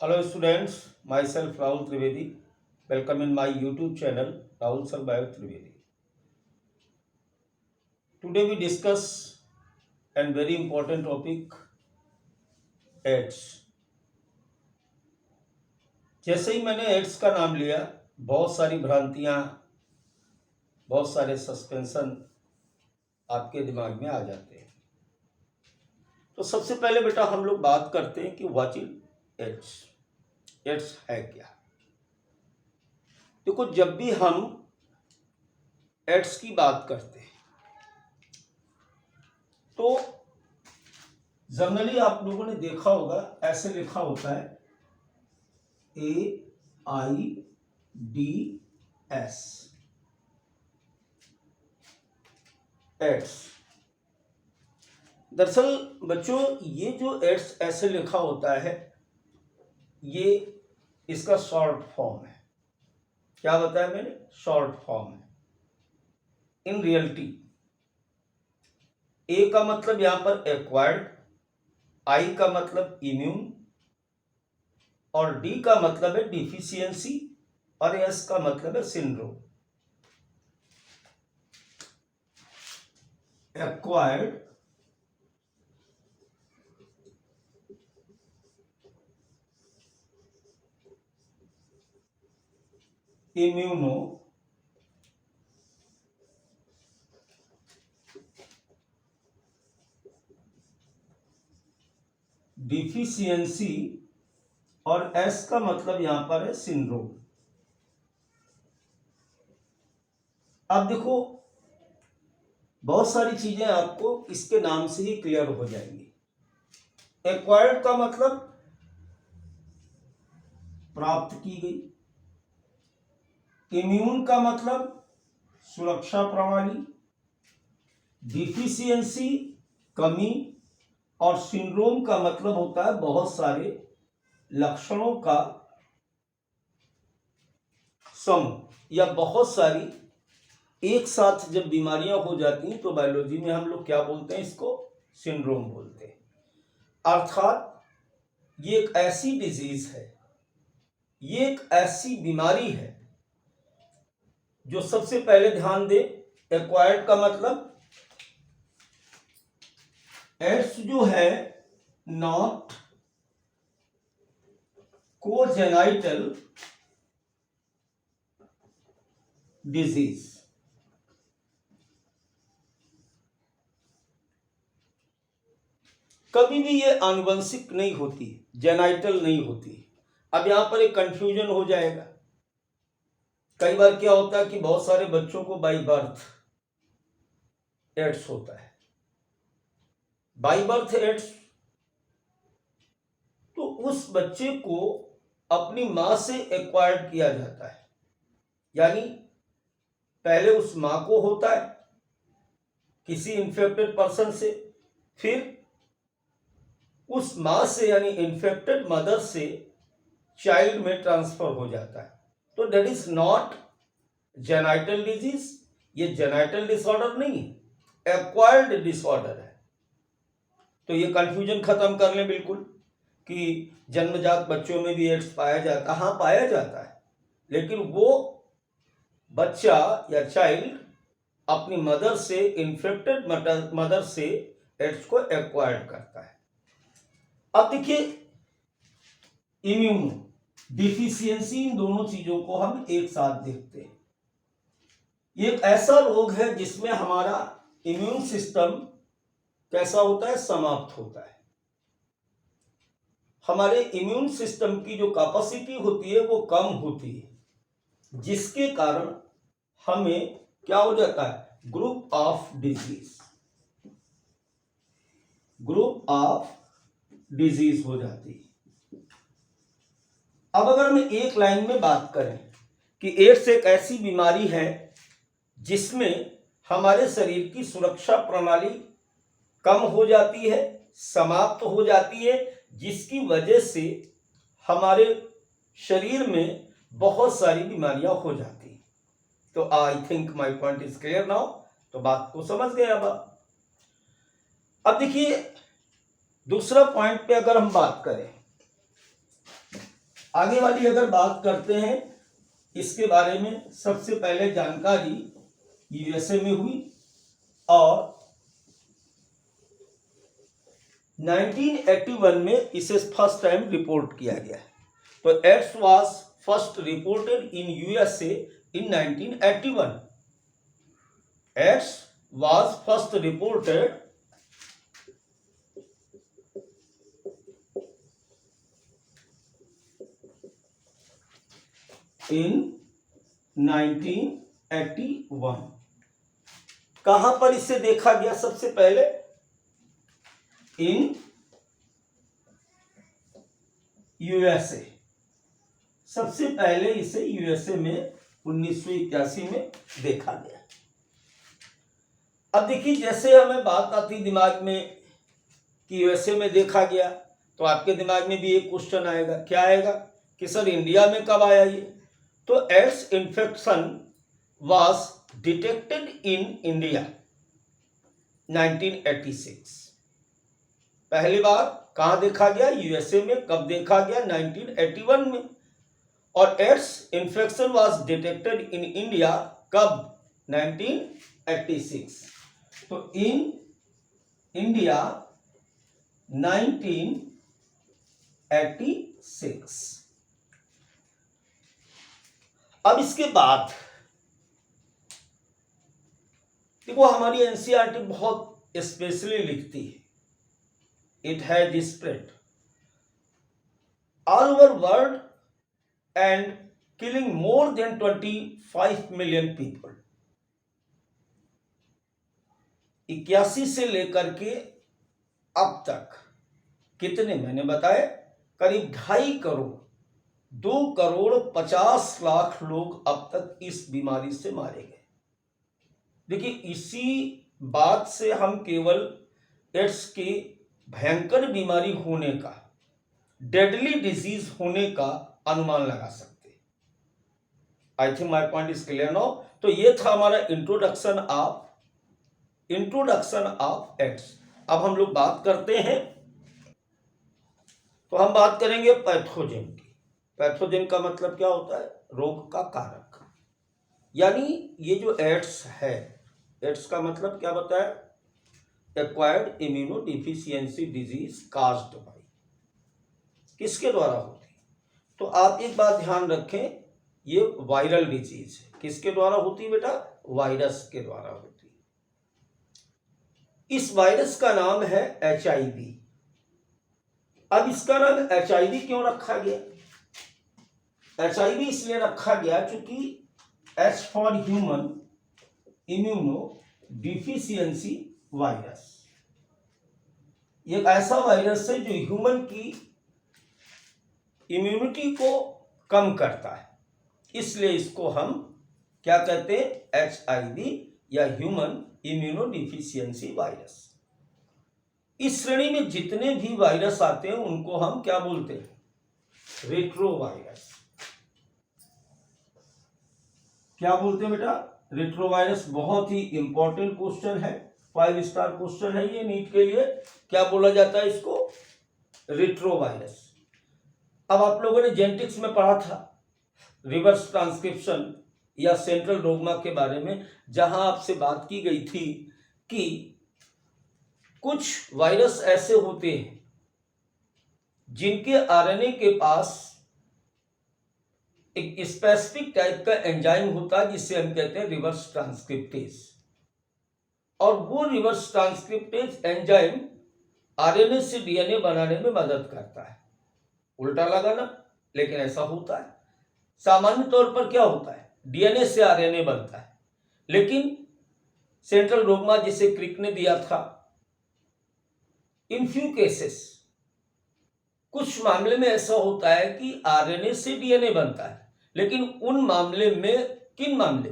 Hello students, myself Rahul Trivedi. Welcome in my YouTube channel Rahul Sarbayo Trivedi. Today we discuss a very important topic, AIDS. जैसे ही मैंने ads का नाम लिया, बहुत सारी भ्रांतियां, बहुत सारे सस्पेंशन आपके दिमाग में आ जाते हैं। तो सबसे पहले बेटा हम लोग बात करते हैं कि व्हाट इज एड्स। एड्स है क्या? देखो, जब भी हम एड्स की बात करते हैं तो जनरली आप लोगों ने देखा होगा, ऐसे लिखा होता है AIDS, एड्स। दरअसल बच्चों, ये जो एड्स ऐसे लिखा होता है, ये इसका शॉर्ट फॉर्म है। क्या बताया मैंने? शॉर्ट फॉर्म है। इन रियलिटी ए का मतलब यहां पर एक्वायर्ड, आई का मतलब इम्यून, और डी का मतलब है डिफिशियंसी, और एस का मतलब है सिंड्रोम। एक्वायर्ड, इम्यूनो, डिफिशियंसी, और एस का मतलब यहां पर है सिंड्रोम। अब देखो, बहुत सारी चीजें आपको इसके नाम से ही क्लियर हो जाएंगी। एक्वायर्ड का मतलब प्राप्त की गई, इम्यून का मतलब सुरक्षा प्रणाली, डिफिशियंसी कमी, और सिंड्रोम का मतलब होता है बहुत सारे लक्षणों का समूह, या बहुत सारी एक साथ जब बीमारियां हो जाती हैं तो बायोलॉजी में हम लोग क्या बोलते हैं? इसको सिंड्रोम बोलते हैं। अर्थात ये एक ऐसी डिजीज है, ये एक ऐसी बीमारी है जो सबसे पहले ध्यान दे, एक्वायर्ड का मतलब एड्स जो है नॉट कोजेनाइटल डिजीज। कभी भी ये आनुवंशिक नहीं होती, जेनाइटल नहीं होती। अब यहां पर एक कंफ्यूजन हो जाएगा। कई बार क्या होता है कि बहुत सारे बच्चों को बाई बर्थ एड्स होता है। बाई बर्थ एड्स, तो उस बच्चे को अपनी मां से एक्वायर्ड किया जाता है, यानी पहले उस मां को होता है किसी इन्फेक्टेड पर्सन से, फिर उस मां से यानी इन्फेक्टेड मदर से चाइल्ड में ट्रांसफर हो जाता है। तो that is not genital disease, ये जेनाइटल डिसऑर्डर नहीं है, एक्वायर्ड डिसऑर्डर है। तो ये कंफ्यूजन खत्म कर लें बिल्कुल कि जन्मजात बच्चों में भी एड्स पाया जाता है। हाँ, पाया जाता है, लेकिन वो बच्चा या चाइल्ड अपनी मदर से, इन्फेक्टेड मदर से एड्स को एक्वायर्ड करता है। अब देखिए, इम्यून डिफिशियंसी, इन दोनों चीजों को हम एक साथ देखते हैं। ये एक ऐसा रोग है जिसमें हमारा इम्यून सिस्टम कैसा होता है? समाप्त होता है। हमारे इम्यून सिस्टम की जो कैपेसिटी होती है वो कम होती है, जिसके कारण हमें क्या हो जाता है? Group of disease, group of disease हो जाती है। अब अगर हम एक लाइन में बात करें कि एड्स एक ऐसी बीमारी है जिसमें हमारे शरीर की सुरक्षा प्रणाली कम हो जाती है, समाप्त हो जाती है, जिसकी वजह से हमारे शरीर में बहुत सारी बीमारियां हो जाती हैं। तो I think my point is clear now. तो बात को समझ गए अब देखिए, दूसरा पॉइंट पे अगर हम बात करें आगे वाली अगर बात करते हैं इसके बारे में, सबसे पहले जानकारी यूएसए में हुई और 1981 में इसे फर्स्ट टाइम रिपोर्ट किया गया है। तो AIDS was first reported in USA in 1981। AIDS was first reported in 1981। कहां पर इसे देखा गया सबसे पहले? In USA. सबसे पहले इसे यूएसए में 1981 में देखा गया। अब देखिए, जैसे हमें बात आती दिमाग में कि यूएसए में देखा गया, तो आपके दिमाग में भी एक क्वेश्चन आएगा। क्या आएगा? कि सर इंडिया में कब आया ये? तो AIDS infection was detected in India 1986। पहली बार कहां देखा गया? यूएसए में। कब देखा गया? 1981 में। और AIDS infection was detected in India कब? 1986। तो इन इंडिया 1986। अब इसके बाद देखो, हमारी एनसीईआरटी बहुत स्पेशली लिखती है, it has spread all over world and killing more than 25 million people. 81 से लेकर के अब तक कितने, मैंने बताया करीब 2.5 करोड़, 2,50,00,000 लोग अब तक इस बीमारी से मारे गए। देखिए, इसी बात से हम केवल एड्स की भयंकर बीमारी होने का, डेडली डिजीज होने का अनुमान लगा सकते हैं। I think my point is clear now. तो ये था हमारा इंट्रोडक्शन ऑफ एड्स। अब हम लोग बात करते हैं, तो हम बात करेंगे पैथोजन की। पैथोजन का मतलब क्या होता है? रोग का कारक। यानी ये जो एड्स है, एड्स का मतलब क्या बताया? Acquired immunodeficiency disease caused by. किसके द्वारा होती? तो आप एक बात ध्यान रखें, ये वायरल डिजीज है। किसके द्वारा होती बेटा? वायरस के द्वारा होती। इस वायरस का नाम है HIV। अब इसका नाम HIV क्यों रखा गया? HIV इसलिए रखा गया क्योंकि H for human immuno deficiency virus, ये ऐसा वायरस है जो ह्यूमन की इम्यूनिटी को कम करता है। इसलिए इसको हम क्या कहते हैं? HIV या ह्यूमन इम्यूनो डिफिशियंसी वायरस। इस श्रेणी में जितने भी वायरस आते हैं उनको हम क्या बोलते हैं? रेट्रोवायरस। क्या बोलते हैं बेटा? रेट्रोवायरस। बहुत ही इंपॉर्टेंट क्वेश्चन है, 5 स्टार क्वेश्चन है ये नीट के लिए। क्या बोला जाता है इसको? रेट्रोवायरस। अब आप लोगों ने जेनेटिक्स में पढ़ा था रिवर्स ट्रांसक्रिप्शन या सेंट्रल डोग्मा के बारे में, जहां आपसे बात की गई थी कि कुछ वायरस ऐसे होते हैं जिनके आरएनए के पास एक स्पेसिफिक टाइप का एंजाइम होता है जिसे हम कहते हैं रिवर्स ट्रांसक्रिप्टेज। और वो रिवर्स ट्रांसक्रिप्टेज एंजाइम आरएनए से डीएनए बनाने में मदद करता है। उल्टा लगा ना, लेकिन ऐसा होता है। सामान्य तौर पर क्या होता है? डीएनए से आरएनए बनता है, लेकिन सेंट्रल डोग्मा जिसे क्रिक ने दिया था, इन फ्यू केसेस, कुछ मामले में ऐसा होता है कि आरएनए से डीएनए बनता है, लेकिन उन मामले में, किन मामले?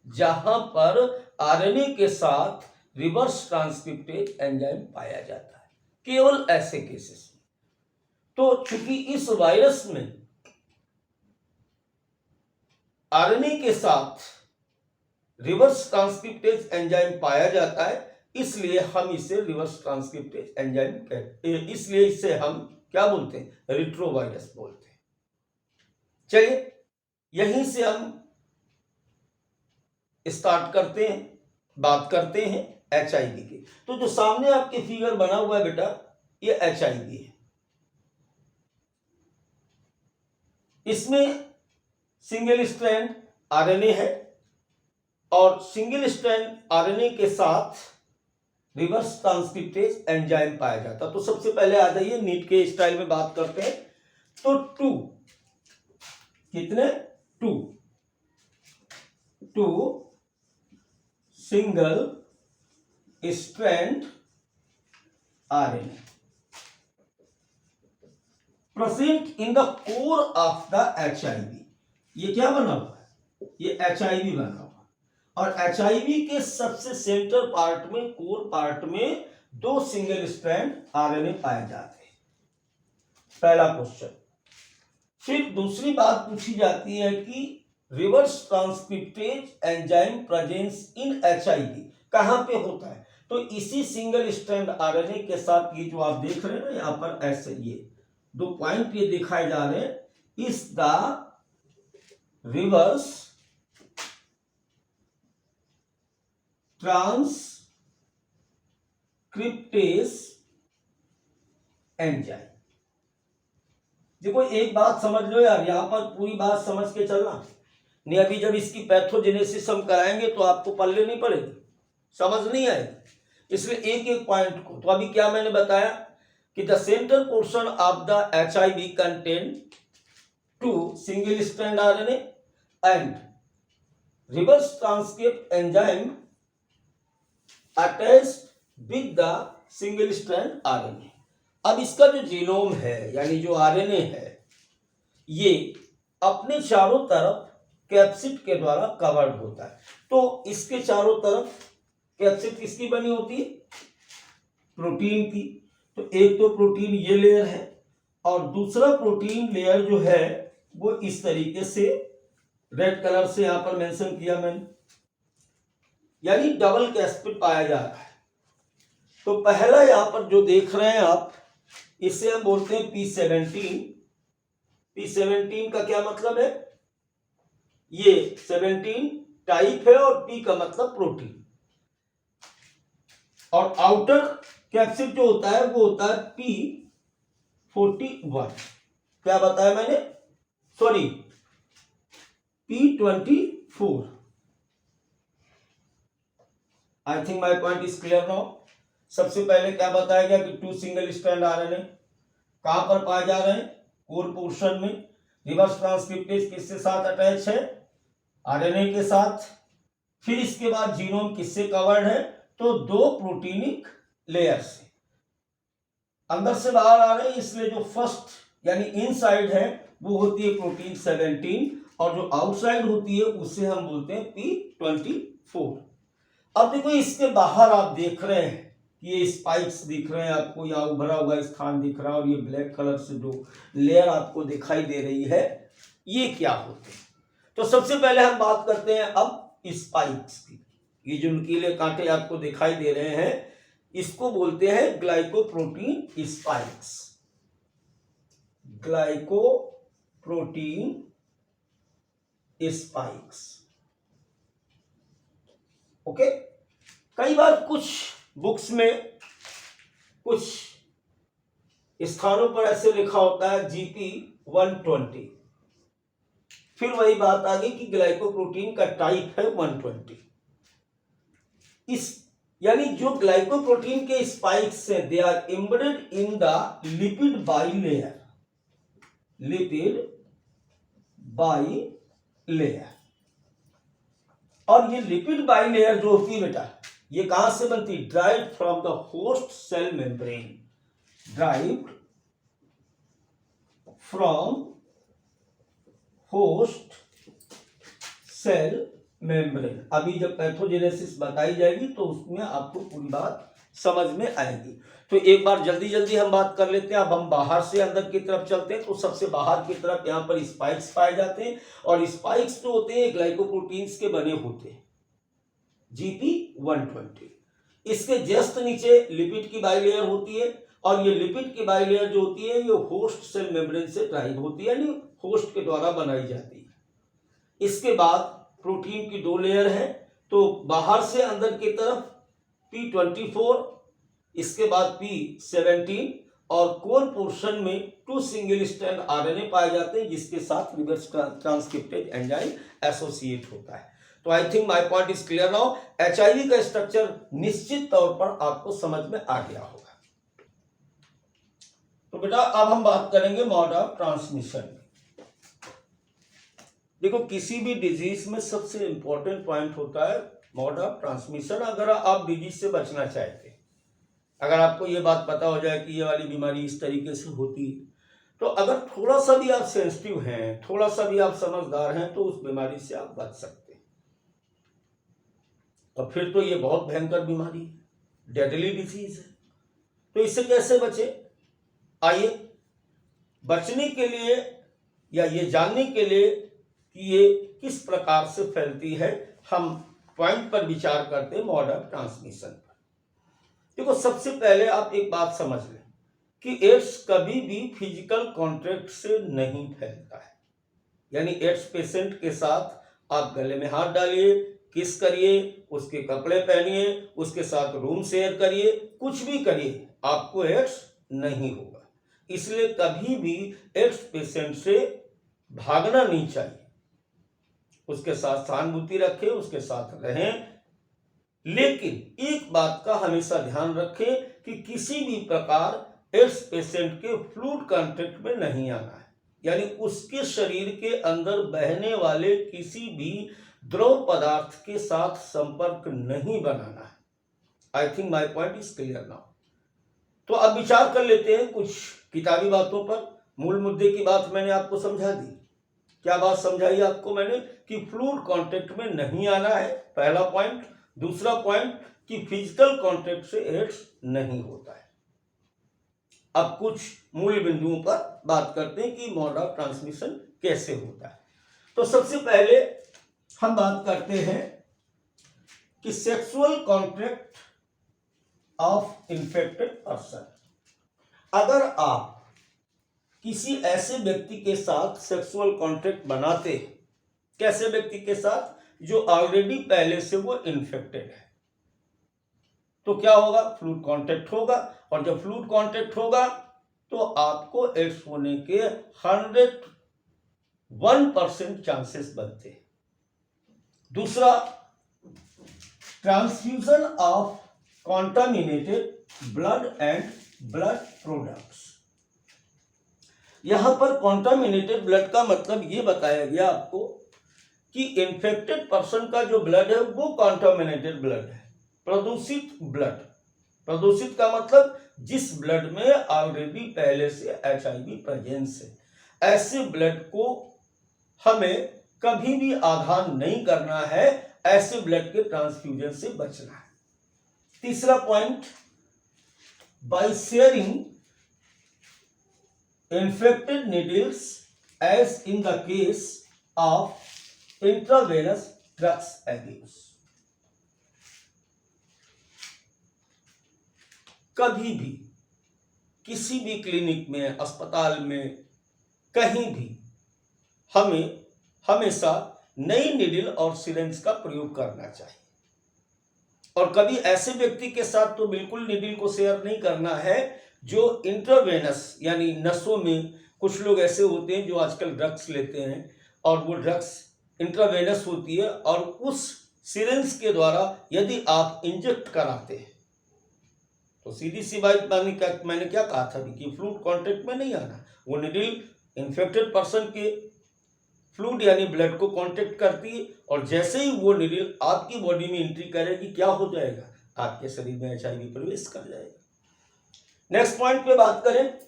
जहां पर आरएनए के साथ रिवर्स ट्रांसक्रिप्टेज एंजाइम पाया जाता है, केवल ऐसे केसेस में। तो चूंकि इस वायरस में आरएनए के साथ रिवर्स ट्रांसक्रिप्टेज एंजाइम पाया जाता है, इसलिए हम इसे रिवर्स ट्रांसक्रिप्टेज एंजाइम कहते हैं। इसलिए इसे हम क्या बोलते हैं? रेट्रोवायरस बोलते हैं। चलिए यहीं से हम स्टार्ट करते हैं, बात करते हैं HIV की। तो जो सामने आपके फिगर बना हुआ है बेटा, ये HIV है। इसमें सिंगल स्ट्रैंड RNA है और सिंगल स्ट्रैंड RNA के साथ रिवर्स ट्रांसक्रिप्टेज एंजाइम पाया जाता। तो सबसे पहले आ जाइए, नीट के स्टाइल में बात करते हैं। तो 2 कितने 2 single strand RNA present in the core of the HIV। ये क्या बना हुआ है? ये HIV बना हुआ, और HIV के सबसे सेंटर पार्ट में, कोर पार्ट में 2 सिंगल स्ट्रैंड RNA पाए जाते हैं। पहला क्वेश्चन। फिर दूसरी बात पूछी जाती है कि reverse transcriptase enzyme presence in HIV कहां पे होता है? तो इसी सिंगल स्ट्रैंड RNA के साथ ये जो आप देख रहे हैं ना, यहां पर ऐसे ये 2 पॉइंट ये दिखाए जा रहे हैं, इस द रिवर्स ट्रांसक्रिप्टेज एंजाइम। देखो एक बात समझ लो यार, यहां पर पूरी बात समझ के चलना, नहीं अभी जब इसकी पैथोजेनेसिस हम कराएंगे तो आपको पल्ले नहीं पड़ेगी, समझ नहीं आएगी। इसलिए एक एक पॉइंट को, तो अभी क्या मैंने बताया कि the centre portion of the HIV contain 2 single strand RNA and reverse transcript enzyme attached with the single strand RNA। अब इसका जो जीनोम है यानी जो RNA है, ये अपने चारों तरफ कैप्सिड के द्वारा कवर्ड होता है। तो इसके चारों तरफ कैप्सिड किसकी बनी होती है? प्रोटीन की। तो एक तो प्रोटीन ये लेयर है और दूसरा प्रोटीन लेयर जो है वो इस तरीके से रेड कलर से यहां पर मेंशन किया मैंने, यानी डबल कैप्सिड पाया जा रहा है। तो पहला यहां पर जो देख रहे हैं आप, इसे हम बोलते हैं P17। P17 का क्या मतलब है? ये 17 टाइप है और P का मतलब प्रोटीन। और आउटर कैप्सिड जो होता है वो होता है P41। क्या बताया मैंने? Sorry, P24। I think my point is clear now. सबसे पहले क्या बताया गया कि 2 सिंगल स्ट्रैंड RNA कहां पर पाए जा रहे हैं? कोर पोर्शन में। रिवर्स ट्रांसक्रिप्टेज किसके साथ अटैच है? RNA के साथ। फिर इसके बाद जीनोम किससे कवर्ड है? तो 2 प्रोटीनिक लेयर से अंदर से बाहर आ रहे हैं, इसलिए जो फर्स्ट यानी इनसाइड है वो होती है प्रोटीन 17 और जो आउटसाइड होती है उसे हम बोलते हैं P24। अब देखो इसके बाहर आप देख रहे हैं कि ये स्पाइक्स दिख रहे हैं आपको, यहाँ उभरा हुआ स्थान दिख रहा है और ये ब्लैक कलर से जो लेयर आपको दिखाई दे रही है, ये क्या होते हैं? तो सबसे पहले हम बात करते हैं अब स्पाइक्स की। ये जो नुकीले कांटे आपको दिखाई दे रहे हैं, इसको बोलते हैं glycoprotein spikes. Glycoprotein spikes, okay. कई बार कुछ बुक्स में कुछ स्थानों पर ऐसे लिखा होता है GP120। फिर वही बात आ गई कि ग्लाइकोप्रोटीन का टाइप है 120। इस यानी जो ग्लाइकोप्रोटीन के स्पाइक्स हैं, they are embedded in the lipid bilayer. Lipid bilayer, और ये लिपिड बाइलेयर जो होती है बेटा, ये कहां से बनती है? Derived from the host cell membrane. Derived from host cell membrane. अभी जब पैथोजेनेसिस बताई जाएगी तो उसमें आपको पूरी बात समझ में आएगी। तो एक बार जल्दी जल्दी हम बात कर लेते हैं। अब हम बाहर से अंदर की तरफ चलते हैं। तो सबसे बाहर की तरफ यहाँ पर स्पाइक्स पाए जाते हैं, और स्पाइक्स जो होते हैं ग्लाइकोप्रोटीन्स के बने होते हैं, GP120। इसके जस्ट नीचे लिपिड की बाइलेयर होती है और ये लिपिड की बाइलेयर जो होती है ये होस्ट सेल मेम्ब्रेन से ड्राइव होती है, यानी होस्ट के द्वारा बनाई जाती है। इसके बाद प्रोटीन की 2 लेयर है, तो बाहर से अंदर की तरफ P24, इसके बाद P17 और कोर पोर्शन में 2 सिंगल स्ट्रैंड आरएनए पाए जाते हैं जिसके साथ रिवर्स ट्रांसक्रिप्टेज एंजाइम एसोसिएट होता है। तो I think my point is clear now. HIV का स्ट्रक्चर निश्चित तौर पर आपको समझ में आ गया होगा। तो बेटा अब हम बात करेंगे मोड ऑफ ट्रांसमिशन। देखो किसी भी डिजीज में सबसे इंपॉर्टेंट पॉइंट होता है मोड ऑफ ट्रांसमिशन। अगर आप डिजीज से बचना चाहते हैं, अगर आपको ये बात पता हो जाए कि ये वाली बीमारी इस तरीके से होती है, तो अगर थोड़ा सा भी आप सेंसिटिव हैं, थोड़ा सा भी आप समझदार हैं, तो उस बीमारी से आप बच सकते हैं। और फिर तो ये बहुत भयंकर बीमारी है, डेडली डिजीज है। तो इससे कैसे बचे? आइए बचने के लिए या ये जानने के लिए कि ये किस प्रकार से फैलती है, हम पॉइंट पर विचार करते हैं मोड ऑफ ट्रांसमिशन पर। देखो सबसे पहले आप एक बात समझ लें कि एड्स कभी भी फिजिकल कॉन्टैक्ट से नहीं फैलता है। यानी एड्स पेशेंट के साथ आप गले में हाथ डालिए, किस करिए, उसके कपड़े पहनिए, उसके साथ रूम शेयर करिए, कुछ भी करिए, आपको एड्स नहीं होगा। इसलिए कभी भी एड्स पेशेंट से भागना नहीं चाहिए। उसके साथ सहानुभूति रखें, उसके साथ रहें, लेकिन एक बात का हमेशा ध्यान रखें कि किसी भी प्रकार एड्स पेशेंट के फ्लूइड कांटेक्ट में नहीं आना है। यानी उसके शरीर के अंदर बहने वाले किसी भी द्रव पदार्थ के साथ संपर्क नहीं बनाना है। I think my point is clear now. तो अब विचार कर लेते हैं कुछ किताबी बातों पर। मूल मुद्दे की बात मैंने आपको समझा दी। क्या बात समझाई आपको मैंने? कि फ्लूइड कांटेक्ट में नहीं आना है, पहला पॉइंट। दूसरा पॉइंट कि फिजिकल कांटेक्ट से एड्स नहीं होता है। अब कुछ मूल बिंदुओं पर बात करते हैं कि मोड ऑफ ट्रांसमिशन कैसे होता है। तो सबसे पहले हम बात करते हैं कि sexual contact of infected person. अगर आप किसी ऐसे व्यक्ति के साथ सेक्सुअल कांटेक्ट बनाते हैं, कैसे व्यक्ति के साथ? जो ऑलरेडी पहले से वो इन्फेक्टेड है, तो क्या होगा? फ्लूइड कांटेक्ट होगा। और जब फ्लूइड कांटेक्ट होगा तो आपको एड्स होने के 101% चांसेस बनते हैं। दूसरा, transfusion of contaminated blood and blood products. यहां पर कॉन्टामिनेटेड ब्लड का मतलब ये बताया गया आपको कि इन्फेक्टेड पर्सन का जो ब्लड है वो कॉन्टामिनेटेड ब्लड है, प्रदूषित ब्लड। प्रदूषित का मतलब जिस ब्लड में ऑलरेडी पहले से एचआईवी प्रेजेंस है। ऐसे ब्लड को हमें कभी भी आधान नहीं करना है, ऐसे ब्लड के ट्रांसफ्यूजन से बचना है। तीसरा point, by sharing infected needles as in the case of intravenous drugs abuse. कभी भी किसी भी क्लिनिक में, अस्पताल में, कहीं भी हमें हमेशा नई नीडल और सिरिंज का प्रयोग करना चाहिए। और कभी ऐसे व्यक्ति के साथ तो बिल्कुल नीडल को शेयर नहीं करना है जो इंट्रावेनस यानी नसों में, कुछ लोग ऐसे होते हैं जो आजकल ड्रग्स लेते हैं और वो ड्रग्स इंट्रावेनस होती है, और उस सिरिंज के द्वारा यदि आप इंजेक्ट कराते हैं तो सीधी सी बात मैंने क्या कहा था कि फ्लूइड कांटेक्ट में नहीं आना। वो नीडल इन्फेक्टेड पर्सन के फ्लूइड यानी ब्लड को कांटेक्ट करती है, और जैसे ही वो नीडल आपकी बॉडी में एंट्री करेगी, क्या हो जाएगा? आपके शरीर में एचआईवी प्रवेश कर जाएगा। नेक्स्ट पॉइंट पे बात करें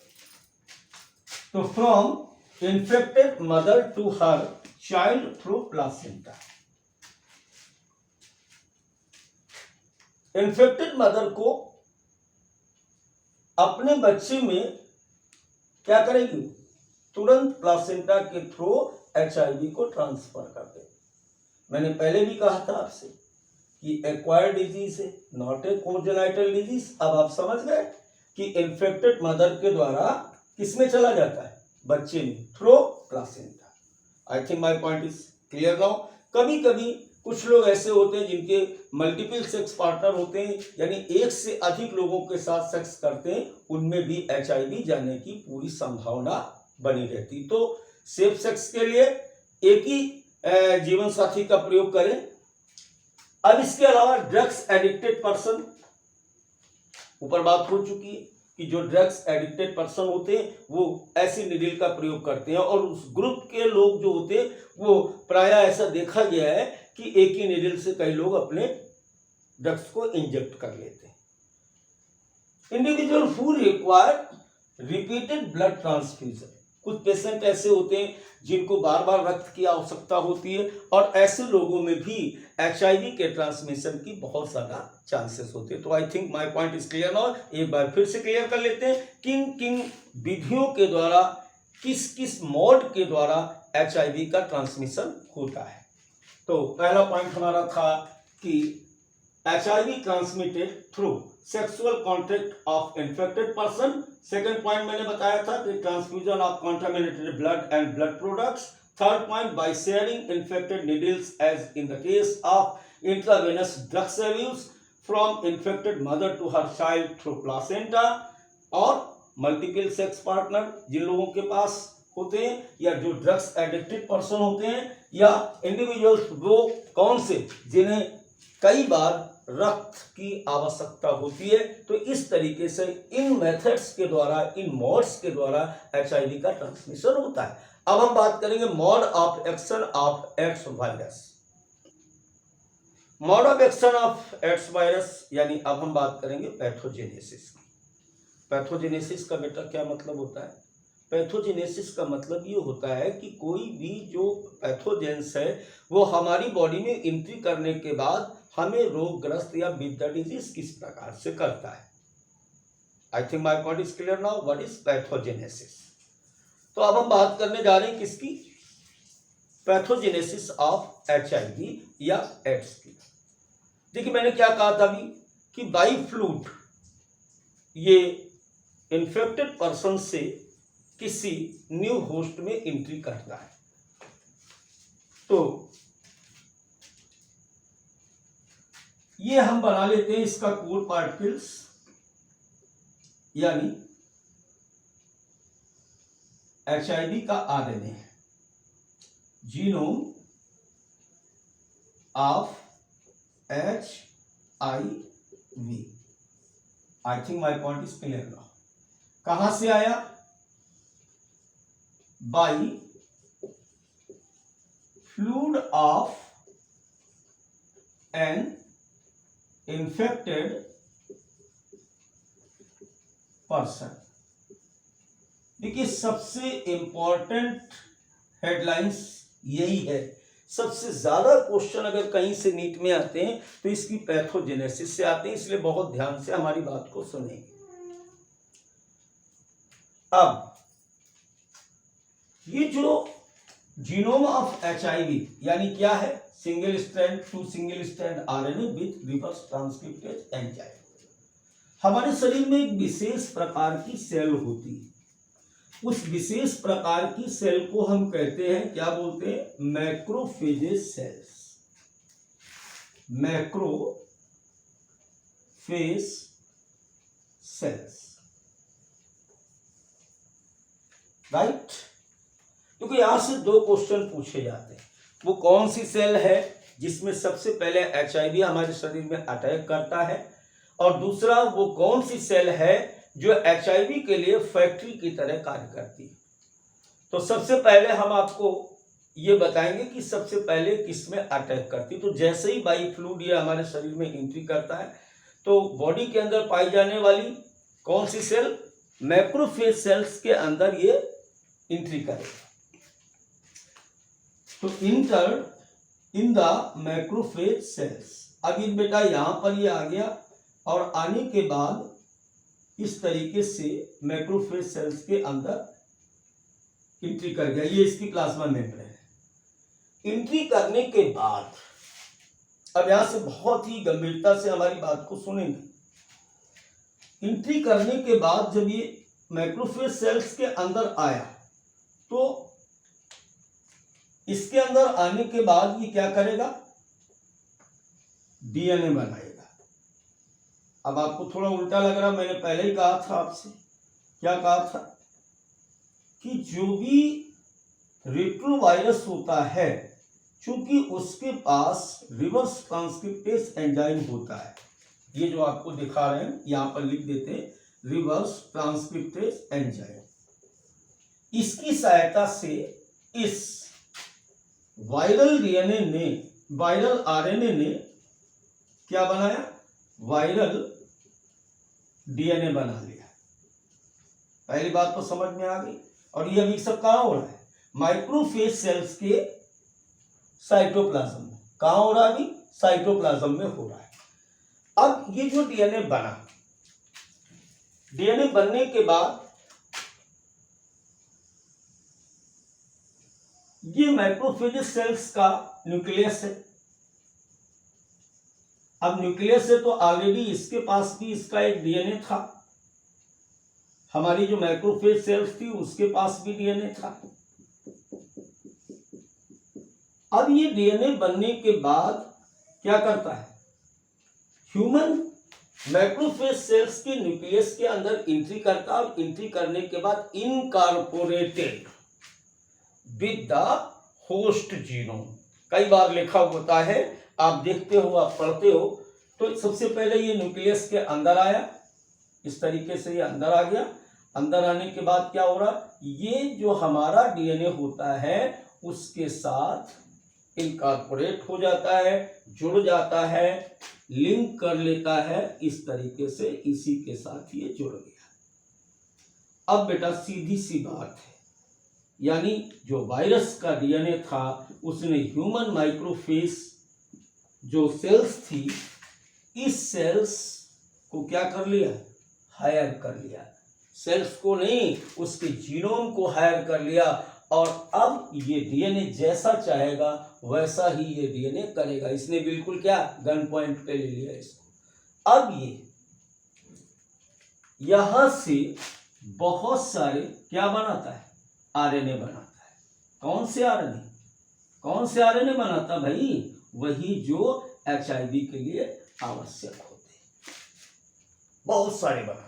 तो from infected mother to her child through placenta. Infected mother को अपने बच्चे में क्या करेगी? तुरंत प्लासेंटा के थ्रू एचआईवी को ट्रांसफर कर दे। मैंने पहले भी कहा था आपसे कि एक्वायर्ड डिजीज है, नॉट ए कोजेनाइटल डिजीज। अब आप समझ गए कि इन्फेक्टेड मदर के द्वारा किसमें चला जाता है, बच्चे में, through placenta. I think my point is clear now. कभी कभी कुछ लोग ऐसे होते हैं जिनके मल्टीपल सेक्स पार्टनर होते हैं, यानी एक से अधिक लोगों के साथ सेक्स करते हैं, उनमें भी HIV जाने की पूरी संभावना बनी रहती। तो सेफ सेक्स के लिए एक ही जीवन साथी का प्रयोग करें। अब इसके अलावा ड्रग्स एडिक्टेड पर्सन, ऊपर बात हो चुकी है कि जो ड्रग्स एडिक्टेड पर्सन होते हैं वो ऐसी निडिल का प्रयोग करते हैं, और उस ग्रुप के लोग जो होते हैं वो प्रायः ऐसा देखा गया है कि एक ही निडिल से कई लोग अपने ड्रग्स को इंजेक्ट कर लेते हैं। Individual who require repeated blood transfusion, कुछ पेशेंट ऐसे होते हैं जिनको बार बार रक्त की आवश्यकता होती है, और ऐसे लोगों में भी HIV के ट्रांसमिशन की बहुत ज्यादा चांसेस होते हैं। तो I think my point is clear now. एक बार फिर से क्लियर कर लेते हैं, किन किन विधियों के द्वारा, किस किस मोड के द्वारा HIV का ट्रांसमिशन होता है। तो पहला पॉइंट हमारा था कि HIV transmitted through sexual contact of infected person. Second point मैंने बताया था कि transfusion of contaminated blood and blood products. Third point, by sharing infected needles as in the case of intravenous drugs abuse from infected mother to her child through placenta. और multiple sex partner जिन लोगों के पास होते हैं, या जो drugs addicted person होते हैं, या इंडिविजुअल्स वो कौन से जिन्हें कई बार रक्त की आवश्यकता होती है। तो इस तरीके से इन मेथड्स के द्वारा, इन मोड्स के द्वारा HIV का ट्रांसमिशन होता है। अब हम बात करेंगे mode of action of AIDS virus. Mode of action of AIDS virus, यानी अब हम बात करेंगे पैथोजेनेसिस की। पैथोजेनेसिस का बेटा क्या मतलब होता है? पैथोजेनेसिस का मतलब ये होता है कि कोई भी जो पैथोजेंस है वो हमारी बॉडी में एंट्री करने के बाद हमें रोगग्रस्त या विद द डिजीज किस प्रकार से करता है। I think my point is clear now. What is pathogenesis? तो अब हम बात करने जा रहे हैं किसकी? पैथोजेनेसिस ऑफ HIV या एड्स की। देखिए मैंने क्या कहा था अभी कि बाई फ्लूइड ये इन्फेक्टेड पर्सन से किसी न्यू होस्ट में एंट्री करता है। तो ये हम बना लेते हैं इसका कोर पार्टिकल्स, यानी HIV का RNA, genome of HIV। I think my point is clear now. कहां से आया? By fluid of an infected person. देखिए सबसे इंपॉर्टेंट हेडलाइंस यही है। सबसे ज्यादा क्वेश्चन अगर कहीं से नीट में आते हैं तो इसकी पैथोजेनेसिस से आते हैं, इसलिए बहुत ध्यान से हमारी बात को सुनेंगे। अब ये जो जीनोम ऑफ HIV यानी क्या है? Single strand two single strand RNA with reverse transcriptase enzyme. हमारे शरीर में एक विशेष प्रकार की सेल होती है। उस विशेष प्रकार की सेल को हम कहते हैं, क्या बोलते हैं? Macrophages cells. Macrophage cells, right. क्योंकि यहां से दो क्वेश्चन पूछे जाते हैं। वो कौन सी सेल है जिसमें सबसे पहले HIV हमारे शरीर में अटैक करता है, और दूसरा वो कौन सी सेल है जो HIV के लिए फैक्ट्री की तरह कार्य करती है। तो सबसे पहले हम आपको ये बताएंगे कि सबसे पहले किस में अटैक करती है। तो जैसे ही बाई फ्लूइड ये हमारे शरीर में एंट्री करता है तो बॉडी के अंदर पाई जाने वाली कौन सी सेल? मैक्रोफेज सेल्स के अंदर ये एंट्री करेगा। तो enter in the macrophage cells. अब ये बेटा यहां पर ये आ गया, और आने के बाद इस तरीके से मैक्रोफेज सेल्स के अंदर एंट्री कर गया। ये इसकी प्लाज्मा मेम्ब्रेन है। एंट्री करने के बाद अब यहां से बहुत ही गंभीरता से हमारी बात को सुनेंगे। एंट्री करने के बाद जब ये मैक्रोफेज सेल्स के अंदर आया तो इसके अंदर आने के बाद ये क्या करेगा, डीएनए बनाएगा। अब आपको थोड़ा उल्टा लग रहा, मैंने पहले ही कहा था आपसे, क्या कहा था कि जो भी रेट्रोवायरस होता है चूंकि उसके पास रिवर्स ट्रांसक्रिप्टेज एंजाइम होता है, ये जो आपको दिखा रहे हैं यहां पर लिख देते हैं, रिवर्स ट्रांसक्रिप्टेज एंजाइम, इसकी सहायता से इस वायरल डीएनए ने, वायरल आरएनए ने क्या बनाया, वायरल डीएनए बना लिया। पहली बात तो समझ में आ गई। और ये अभी सब कहां हो रहा है, माइक्रोफेज सेल्स के साइटोप्लाज्म में। कहां हो रहा है अभी, साइटोप्लाज्म में हो रहा है। अब ये जो डीएनए बना, डीएनए बनने के बाद ये मैक्रोफेज सेल्स का न्यूक्लियस है। अब न्यूक्लियस है तो ऑलरेडी इसके पास भी इसका एक डीएनए था, हमारी जो मैक्रोफेज सेल्स थी उसके पास भी डीएनए था। अब ये डीएनए बनने के बाद क्या करता है, ह्यूमन मैक्रोफेज सेल्स के न्यूक्लियस के अंदर एंट्री करता है, और एंट्री करने के बाद incorporated with the host genome. कई बार लिखा होता है, आप देखते हो, आप पढ़ते हो, तो सबसे पहले ये न्यूक्लियस के अंदर आया, इस तरीके से ये अंदर आ गया। अंदर आने के बाद क्या हो रहा, ये जो हमारा डीएनए होता है उसके साथ इनकॉर्पोरेट हो जाता है, जुड़ जाता है, लिंक कर लेता है, इस तरीके से इसी के साथ ये जुड़ गया। अब बेटा सीधी सी बात है, यानी जो वायरस का डीएनए था उसने ह्यूमन माइक्रोफेज जो सेल्स थी, इस सेल्स को क्या कर लिया, हायर कर लिया। सेल्स को नहीं, उसके जीनोम को हायर कर लिया, और अब ये डीएनए जैसा चाहेगा वैसा ही ये डीएनए करेगा। इसने बिल्कुल क्या, गन पॉइंट पे ले लिया इसको। अब ये यहां से बहुत सारे क्या बनाता है, आरएनए बनाता है। कौन से आरएनए, कौन से आरएनए बनाता भाई, वही जो एचआईवी के लिए आवश्यक होते हैं, बहुत सारे बनाता है।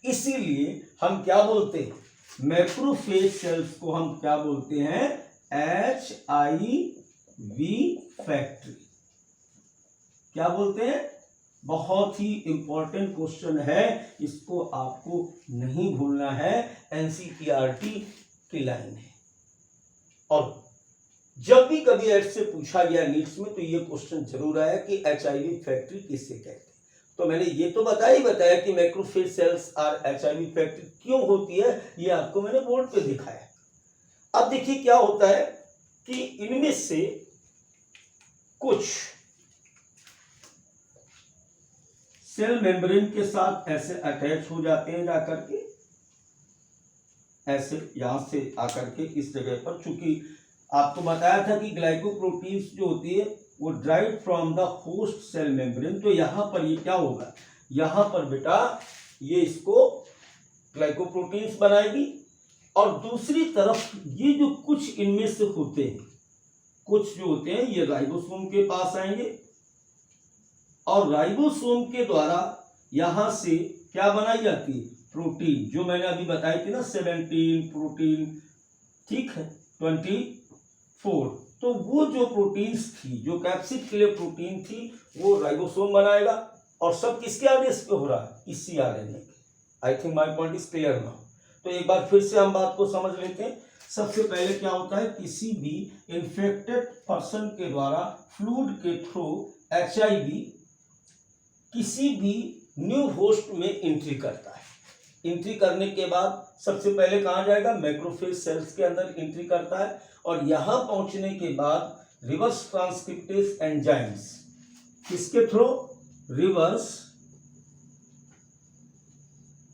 इसीलिए हम क्या बोलते हैं, मैक्रोफेज सेल्स को हम क्या बोलते हैं, एचआईवी फैक्ट्री। क्या बोलते हैं, बहुत ही इंपॉर्टेंट क्वेश्चन है, इसको आपको नहीं भूलना है, एनसीईआरटी की लाइन है। और जब भी कभी एड से पूछा गया नीट्स में तो ये क्वेश्चन जरूर आया कि एचआईवी फैक्ट्री किससे कहते हैं। तो मैंने ये तो बताया कि macrophage cells are HIV factory क्यों होती है, ये आपको मैंने बोर्ड पे दिखाया। अब देखिए क्या होता है कि इनमें से कुछ सेल मेम्ब्रेन के साथ ऐसे अटैच हो जाते हैं, जाकर के ऐसे यहां से आकर के इस जगह पर, चूंकि आपको बताया था कि ग्लाइकोप्रोटीन्स जो होती है वो derive from the host cell membrane, तो यहां पर ये क्या होगा, यहां पर बेटा ये इसको ग्लाइकोप्रोटीन्स बनाएगी, और दूसरी तरफ ये जो कुछ इनमें से होते हैं, कुछ जो होते हैं ये राइबोसोम के पास आएंगे, और राइबोसोम के द्वारा यहां से क्या बनाई जाती है, प्रोटीन, जो मैंने अभी बताई थी ना 17 प्रोटीन, ठीक है, 24, तो वो जो प्रोटीन्स थी, जो कैप्सिड के लिए प्रोटीन थी, वो राइबोसोम बनाएगा, और सब किसके आदेश पे हो रहा है, इसी आरएनए के। I think my point is clear now. तो एक बार फिर से हम बात को समझ लेते हैं। सबसे पहले क्या होता है, किसी भी इन्फेक्टेड पर्सन के द्वारा फ्लूइड के थ्रू एचआईवी किसी भी न्यू होस्ट में एंट्री करता है। एंट्री करने के बाद सबसे पहले कहाँ जाएगा, मैक्रोफेज सेल्स के अंदर एंट्री करता है, और यहां पहुंचने के बाद रिवर्स ट्रांसक्रिप्टेज एंजाइम्स, किसके थ्रू, रिवर्स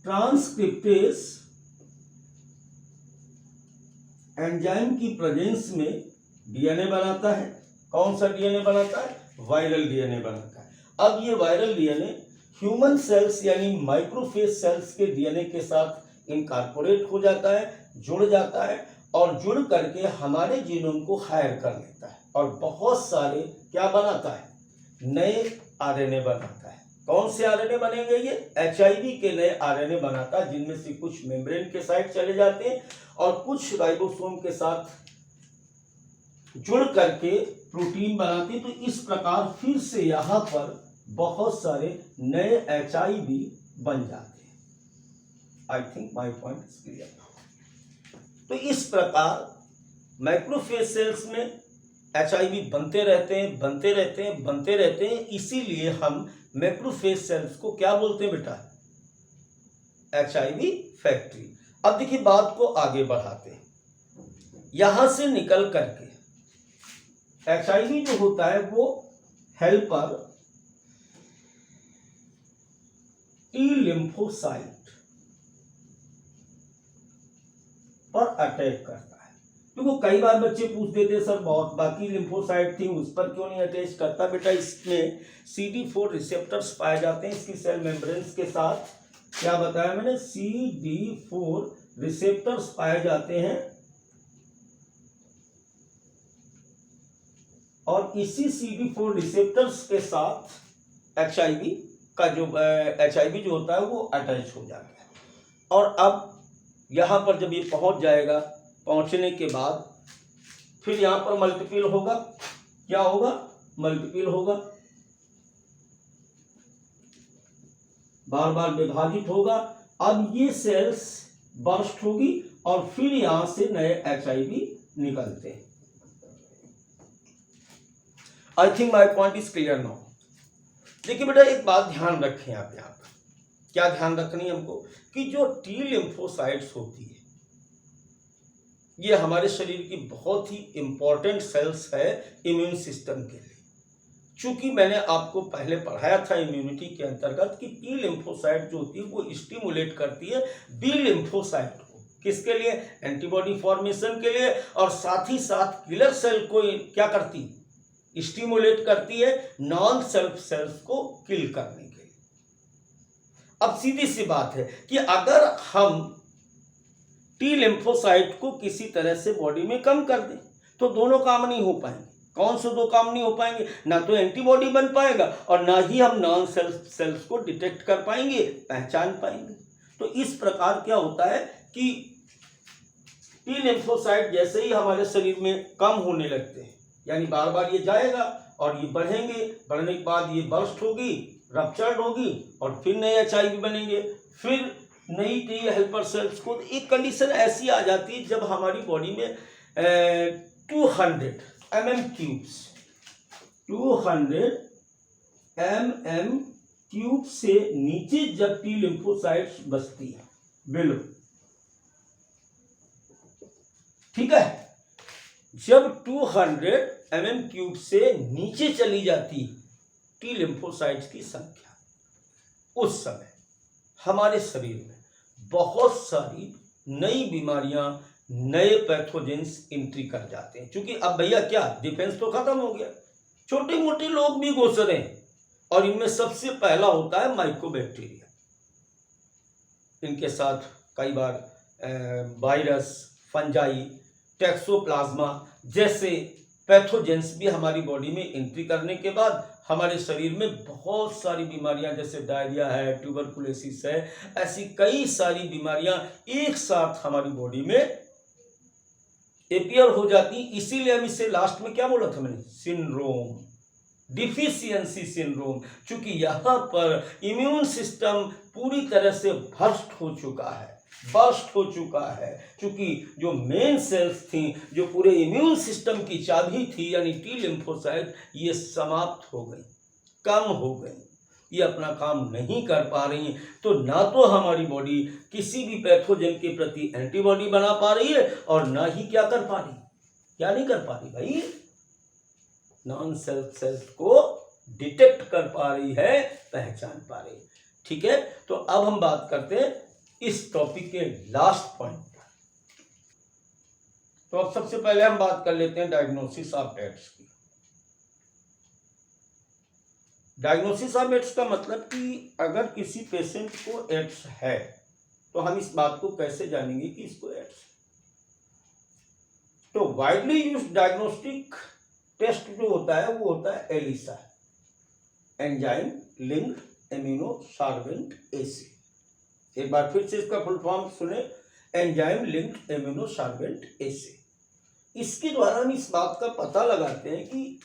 ट्रांसक्रिप्टेज एंजाइम की प्रेजेंस में डीएनए बनाता है। कौन सा डीएनए बनाता है, वायरल डीएनए बनाता है। अब ये वायरल डीएनए ह्यूमन सेल्स यानी माइक्रोफेज सेल्स के डीएनए के साथ इनकॉर्पोरेट हो जाता है, जुड़ जाता है और जुड़ करके हमारे जीनोम को हायर कर लेता है और बहुत सारे क्या बनाता है, नए आरएनए बनाता है। कौन से आरएनए बनेंगे? ये एचआईवी के नए आरएनए बनाता है, जिनमें से कुछ मेम्ब्रेन के साइड चले जाते हैं और कुछ राइबोसोम के साथ जुड़ करके प्रोटीन बनाते हैं। तो इस प्रकार फिर से यहां पर बहुत सारे नए एचआईवी बन जाते हैं। I think my point is clear. तो इस प्रकार माइक्रोफेज सेल्स में एचआईवी बनते रहते हैं, बनते रहते हैं, बनते रहते हैं। इसीलिए हम मैक्रोफेज सेल्स को क्या बोलते हैं बेटा? HIV factory. अब देखिए बात को आगे बढ़ाते हैं। यहां से निकल करके एचआईवी जो होता है वो हेल्पर टी लिम्फोसाइट पर अटैक करता है। देखो कई बार बच्चे पूछ देते सर बहुत बाकी लिम्फोसाइट थी उस पर क्यों नहीं अटैच करता? बेटा इसमें CD4 रिसेप्टर्स पाए जाते हैं इसकी सेल मेम्ब्रेन्स के साथ। क्या बताया मैंने? CD4 रिसेप्टर्स पाए जाते हैं और इसी CD4 रिसेप्टर्स के साथ एचआईवी जो होता है वो अटैच हो जाता है। और अब यहां पर जब ये पहुंच जाएगा, पहुंचने के बाद फिर यहां पर मल्टीपल होगा। क्या होगा? मल्टीपल होगा, बार बार विभाजित होगा। अब ये सेल्स बर्स्ट होगी और फिर यहां से नए एचआईवी निकलते हैं। I think my point is clear now. देखिए बेटा एक बात ध्यान रखें आप यहाँ पर। क्या ध्यान रखनी है हमको? कि जो टी लिम्फोसाइट्स होती है ये हमारे शरीर की बहुत ही इंपॉर्टेंट सेल्स है इम्यून सिस्टम के लिए। चूंकि मैंने आपको पहले पढ़ाया था इम्यूनिटी के अंतर्गत कि टी लिम्फोसाइट जो होती है वो स्टिमुलेट करती है बी लिम्फोसाइट को। किसके लिए? एंटीबॉडी फॉर्मेशन के लिए। और साथ ही साथ किलर सेल को क्या करती? स्टिमुलेट करती है नॉन सेल्फ सेल्स को किल करने के लिए। अब सीधी सी बात है कि अगर हम टी लिम्फोसाइट को किसी तरह से बॉडी में कम कर दें तो दोनों काम नहीं हो पाएंगे। कौन से दो काम नहीं हो पाएंगे? ना तो एंटीबॉडी बन पाएगा और ना ही हम नॉन सेल्फ सेल्स को डिटेक्ट कर पाएंगे, पहचान पाएंगे। तो इस प्रकार क्या होता है कि टी लिम्फोसाइट जैसे ही हमारे शरीर में कम होने लगते हैं, यानी बार बार ये जाएगा और ये बढ़ेंगे, बढ़ने के बाद ये बर्स्ट होगी, रप्चर्ड होगी और फिर नए एचआईवी बनेंगे, फिर नई टी हेल्पर सेल्स को। एक कंडीशन ऐसी आ जाती है जब हमारी बॉडी में 200 mm क्यूब से नीचे जब टी लिम्फोसाइट्स बचती है बिलो, ठीक है, जब 200 mm क्यूब से नीचे चली जाती टी लिम्फोसाइट्स की संख्या, उस समय हमारे शरीर में बहुत सारी नई बीमारियां, नए पैथोजेंस एंट्री कर जाते हैं। क्योंकि अब भैया क्या, डिफेंस तो खत्म हो गया, छोटे मोटे लोग भी घुस रहे हैं और इनमें सबसे पहला होता है माइकोबैक्टीरिया। इनके साथ कई बार वायरस, फंजाई, टैक्सोप्लाज्मा जैसे पैथोजेंस भी हमारी बॉडी में एंट्री करने के बाद हमारे शरीर में बहुत सारी बीमारियां जैसे डायरिया है, ट्यूबरकुलोसिस है, ऐसी कई सारी बीमारियां एक साथ हमारी बॉडी में एपियर हो जाती। इसीलिए हम इसे लास्ट में क्या बोला था मैंने? Syndrome, deficiency syndrome. चूंकि यहां पर इम्यून सिस्टम पूरी तरह से बर्स्ट हो चुका है, चूंकि जो मेन सेल्स थी, जो पूरे इम्यून सिस्टम की चाबी थी यानी टी लिम्फोसाइट, ये समाप्त हो गई, कम हो गई, ये अपना काम नहीं कर पा रही हैं। तो ना तो हमारी बॉडी किसी भी पैथोजन के प्रति एंटीबॉडी बना पा रही है और ना ही क्या कर पा रही, क्या नहीं कर पा रही भाई, नॉन सेल्फ सेल्स को डिटेक्ट कर पा रही है, पहचान पा रही। ठीक है, तो अब हम बात करते हैं इस टॉपिक के लास्ट पॉइंट पर। तो अब सबसे पहले हम बात कर लेते हैं डायग्नोसिस ऑफ एड्स की। डायग्नोसिस ऑफ एड्स का मतलब कि अगर किसी पेशेंट को एड्स है तो हम इस बात को कैसे जानेंगे कि इसको एड्स है। तो वाइडली यूज्ड डायग्नोस्टिक टेस्ट जो होता है वो होता है एलिसा, एंजाइम लिंक्ड इम्यूनोसॉर्बेंट एसे। एक बार फिर से इसका फुल फॉर्म सुने, एंजाइम लिंक्ड इम्यूनोसॉर्बेंट एसे। इसके द्वारा हम इस बात का पता लगाते हैं कि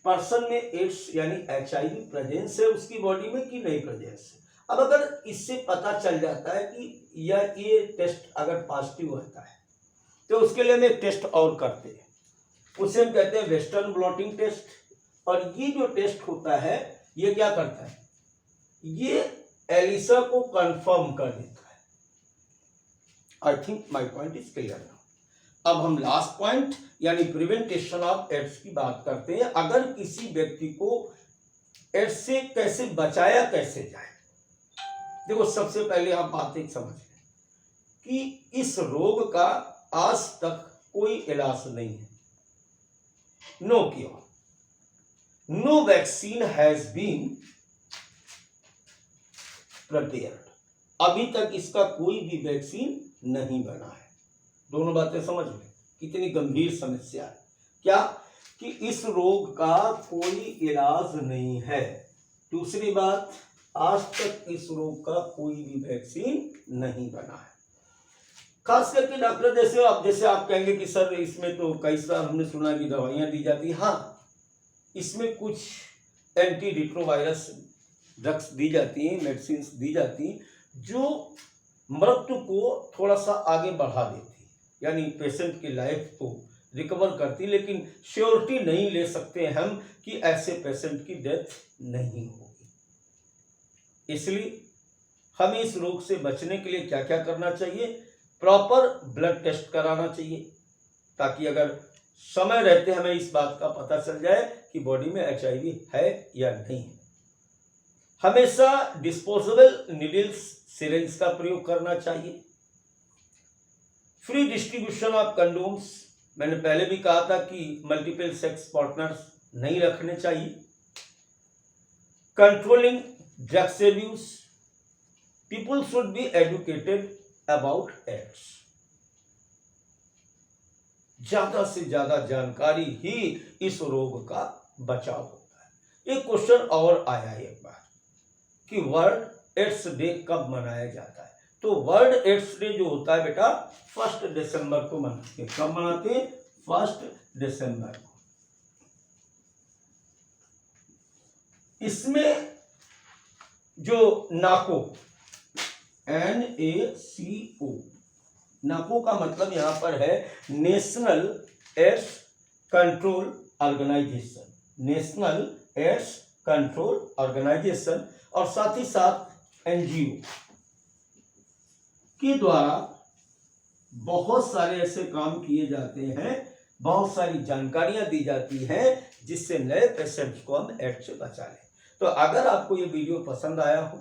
पर्सन में एड्स यानी HIV प्रेजेंस है उसकी बॉडी में कि नहीं प्रेजेंस है। अब अगर इससे पता चल जाता है कि ये टेस्ट अगर पॉजिटिव होता है तो उसके लिए हम एक टेस्ट और करते हैं, उसे हम कहते हैं वेस्टर्न ब्लॉटिंग टेस्ट। और ये जो टेस्ट होता है ये क्या करता है, ये एलिसा को कंफर्म कर देता है। I think my point is clear now. अब हम लास्ट पॉइंट यानी प्रिवेंटेशन ऑफ एड्स की बात करते हैं। अगर किसी व्यक्ति को एड्स से कैसे बचाया कैसे जाए। देखो सबसे पहले आप बात एक समझ लें कि इस रोग का आज तक कोई इलाज नहीं है, no cure, no vaccine has been prepared. अभी तक इसका कोई भी वैक्सीन नहीं बना है। दोनों बातें समझ लें, कितनी गंभीर समस्या है। क्या कि इस रोग का कोई इलाज नहीं है। दूसरी बात, आज तक इस रोग का कोई भी वैक्सीन नहीं बना है। खास करके डॉक्टर जैसे आप कहेंगे कि सर इसमें तो कई साल हमने सुना कि दवाइयां दी जाती। हाँ, इसमें कुछ एंटी रिट्रोवायरस ड्रग्स दी जाती हैं, मेडिसिन दी जाती हैं जो मृत्यु को थोड़ा सा आगे बढ़ा देती, यानी पेशेंट की लाइफ को रिकवर करती, लेकिन श्योरिटी नहीं ले सकते हम कि ऐसे पेशेंट की डेथ नहीं होगी। इसलिए हमें इस रोग से बचने के लिए क्या क्या करना चाहिए, प्रॉपर ब्लड टेस्ट कराना चाहिए ताकि अगर समय रहते हमें इस बात का पता चल जाए कि बॉडी में HIV है या नहीं है। हमेशा डिस्पोजेबल नीडल्स सिरिंज का प्रयोग करना चाहिए। फ्री डिस्ट्रीब्यूशन ऑफ कंडोम्स, मैंने पहले भी कहा था कि मल्टीपल सेक्स पार्टनर्स नहीं रखने चाहिए। Controlling drugs abuse, people should be educated about AIDS. ज्यादा से ज्यादा जानकारी ही इस रोग का बचाव होता है। एक क्वेश्चन और आया एक बार कि वर्ल्ड एड्स डे कब मनाया जाता है। तो वर्ल्ड एड्स डे जो होता है बेटा 1 दिसंबर को मनाते हैं। कब मनाते हैं? 1 दिसंबर को। इसमें जो नाको, NACO, नाको का मतलब यहां पर है National AIDS Control Organization, National AIDS Control Organization, और साथ ही साथ NGO के द्वारा बहुत सारे ऐसे काम किए जाते हैं, बहुत सारी जानकारियां दी जाती हैं जिससे नए पेशेंट्स को हम एड्स से बचा लें। तो अगर आपको ये वीडियो पसंद आया हो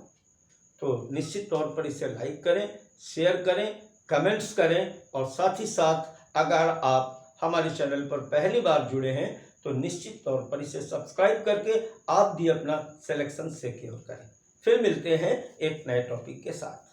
तो निश्चित तौर पर इसे लाइक करें, शेयर करें, कमेंट्स करें, और साथ ही साथ अगर आप हमारे चैनल पर पहली बार जुड़े हैं तो निश्चित तौर पर इसे सब्सक्राइब करके आप भी अपना सिलेक्शन सिक्योर करें। फिर मिलते हैं एक नए टॉपिक के साथ।